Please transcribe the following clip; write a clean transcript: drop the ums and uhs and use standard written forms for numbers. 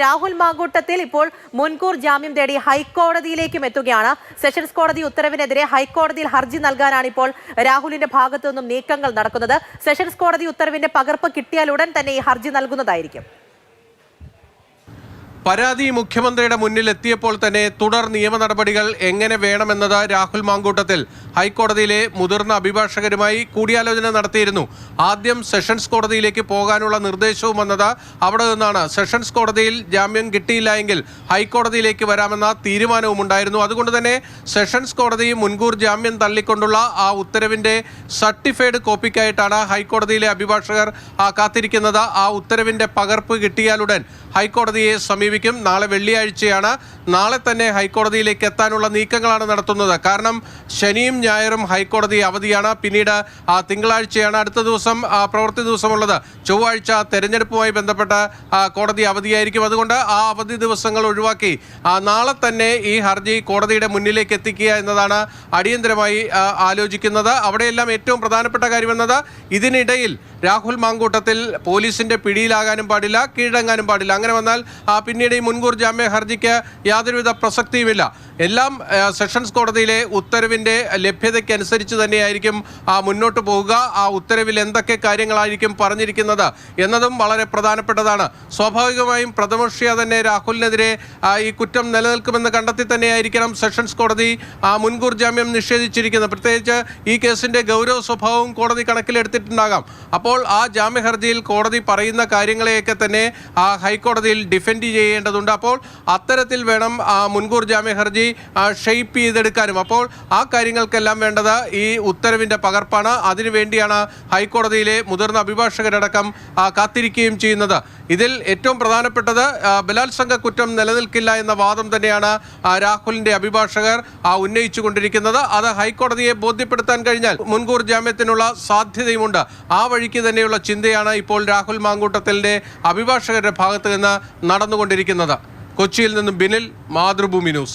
രാഹുൽ മാങ്കൂട്ടത്തിൽ ഇപ്പോൾ മുൻകൂർ ജാമ്യം തേടി ഹൈക്കോടതിയിലേക്കും എത്തുകയാണ്. സെഷൻസ് കോടതി ഉത്തരവിനെതിരെ ഹൈക്കോടതിയിൽ ഹർജി നൽകാനാണ് ഇപ്പോൾ രാഹുലിന്റെ ഭാഗത്തു നിന്നും നീക്കങ്ങൾ നടക്കുന്നത്. സെഷൻസ് കോടതി ഉത്തരവിന്റെ പകർപ്പ് കിട്ടിയാൽ ഉടൻ തന്നെ ഈ ഹർജി നൽകുന്നതായിരിക്കും. പരാതി മുഖ്യമന്ത്രിയുടെ മുന്നിൽ എത്തിയപ്പോൾ തന്നെ തുടർ നിയമ നടപടികൾ എങ്ങനെ വേണമെന്നത് രാഹുൽ മാങ്കൂട്ടത്തിൽ ഹൈക്കോടതിയിലെ മുതിർന്ന അഭിഭാഷകരുമായി കൂടിയാലോചന നടത്തിയിരുന്നു. ആദ്യം സെഷൻസ് കോടതിയിലേക്ക് പോകാനുള്ള നിർദ്ദേശവും വന്നത് അവിടെ നിന്നാണ്. സെഷൻസ് കോടതിയിൽ ജാമ്യം കിട്ടിയില്ല എങ്കിൽ ഹൈക്കോടതിയിലേക്ക് വരാമെന്ന തീരുമാനവും ഉണ്ടായിരുന്നു. അതുകൊണ്ട് തന്നെ സെഷൻസ് കോടതി മുൻകൂർ ജാമ്യം തള്ളിക്കൊണ്ടുള്ള ആ ഉത്തരവിന്റെ സർട്ടിഫൈഡ് കോപ്പിക്കായിട്ടാണ് ഹൈക്കോടതിയിലെ അഭിഭാഷകർ കാത്തിരിക്കുന്നത്. ആ ഉത്തരവിന്റെ പകർപ്പ് കിട്ടിയാലുടൻ ഹൈക്കോടതിയെ സമീപിക്കും. നാളെ വെള്ളിയാഴ്ചയാണ്. നാളെ തന്നെ ഹൈക്കോടതിയിലേക്ക് എത്താനുള്ള നീക്കങ്ങളാണ് നടത്തുന്നത്. കാരണം ശനിയും ഞായറും ഹൈക്കോടതി അവധിയാണ്. പിന്നീട് തിങ്കളാഴ്ചയാണ് അടുത്ത ദിവസം പ്രവൃത്തി ദിവസമുള്ളത്. ചൊവ്വാഴ്ച തെരഞ്ഞെടുപ്പുമായി ബന്ധപ്പെട്ട് കോടതി അവധിയായിരിക്കും. അതുകൊണ്ട് ആ അവധി ദിവസങ്ങൾ ഒഴിവാക്കി നാളെ തന്നെ ഈ ഹർജി കോടതിയുടെ മുന്നിലേക്ക് എത്തിക്കുക എന്നതാണ് അടിയന്തരമായി ആലോചിക്കുന്നത്. അവിടെയെല്ലാം ഏറ്റവും പ്രധാനപ്പെട്ട കാര്യമെന്നത് ഇതിനിടയിൽ രാഹുൽ മാങ്കൂട്ടത്തിൽ പോലീസിന്റെ പിടിയിലാകാനും പാടില്ല, കീഴടങ്ങാനും പാടില്ല. അങ്ങനെ വന്നാൽ പിന്നീട് ഈ മുൻകൂർ ജാമ്യ ഹർജിക്ക് യാതൊരുവിധ പ്രസക്തിയുമില്ല. എല്ലാം സെഷൻസ് കോടതിയിലെ ഉത്തരവിന്റെ ലഭ്യതയ്ക്കനുസരിച്ച് തന്നെയായിരിക്കും മുന്നോട്ട് പോവുക. ആ ഉത്തരവിൽ എന്തൊക്കെ കാര്യങ്ങളായിരിക്കും പറഞ്ഞിരിക്കുന്നത് എന്നതും വളരെ പ്രധാനപ്പെട്ടതാണ്. സ്വാഭാവികമായും പ്രഥമദൃഷ്ട്യാ തന്നെ രാഹുലിനെതിരെ ഈ കുറ്റം നിലനിൽക്കുമെന്ന് കണ്ടെത്തി തന്നെയായിരിക്കണം സെഷൻസ് കോടതി മുൻകൂർ ജാമ്യം നിഷേധിച്ചിരിക്കുന്നത്. പ്രത്യേകിച്ച് ഈ കേസിന്റെ ഗൗരവ സ്വഭാവവും കോടതി കണക്കിലെടുത്തിട്ടുണ്ടാകാം. അപ്പോൾ ആ ജാമ്യ ഹർജിയിൽ കോടതി പറയുന്ന കാര്യങ്ങളെയൊക്കെ തന്നെ ഹൈക്കോടതിയിൽ ഡിഫെൻഡ് ചെയ്യേണ്ടതുണ്ട്. അപ്പോൾ അത്തരത്തിൽ വേണം മുൻകൂർ ജാമ്യ ഹർജി ഷെയ്പ്പ് ചെയ്തെടുക്കാനും. അപ്പോൾ ആ കാര്യങ്ങൾക്കെല്ലാം വേണ്ടത് ഈ ഉത്തരവിന്റെ പകർപ്പാണ്. അതിനുവേണ്ടിയാണ് ഹൈക്കോടതിയിലെ മുതിർന്ന അഭിഭാഷകരടക്കം കാത്തിരിക്കുകയും ചെയ്യുന്നത്. ഇതിൽ ഏറ്റവും പ്രധാനപ്പെട്ടത് ബലാത്സംഗ കുറ്റം നിലനിൽക്കില്ല എന്ന വാദം തന്നെയാണ് രാഹുലിന്റെ അഭിഭാഷകർ ഉന്നയിച്ചുകൊണ്ടിരിക്കുന്നത്. അത് ഹൈക്കോടതിയെ ബോധ്യപ്പെടുത്താൻ കഴിഞ്ഞാൽ മുൻകൂർ ജാമ്യത്തിനുള്ള സാധ്യതയുമുണ്ട്. ആ വഴിക്ക് തന്നെയുള്ള ചിന്തയാണ് ഇപ്പോൾ രാഹുൽ മാങ്കൂട്ടത്തിന്റെ അഭിഭാഷകരുടെ ഭാഗത്ത് നിന്ന് നടന്നുകൊണ്ടിരിക്കുന്നത്. കൊച്ചിയിൽ നിന്നും ബിനിൽ, മാതൃഭൂമി ന്യൂസ്.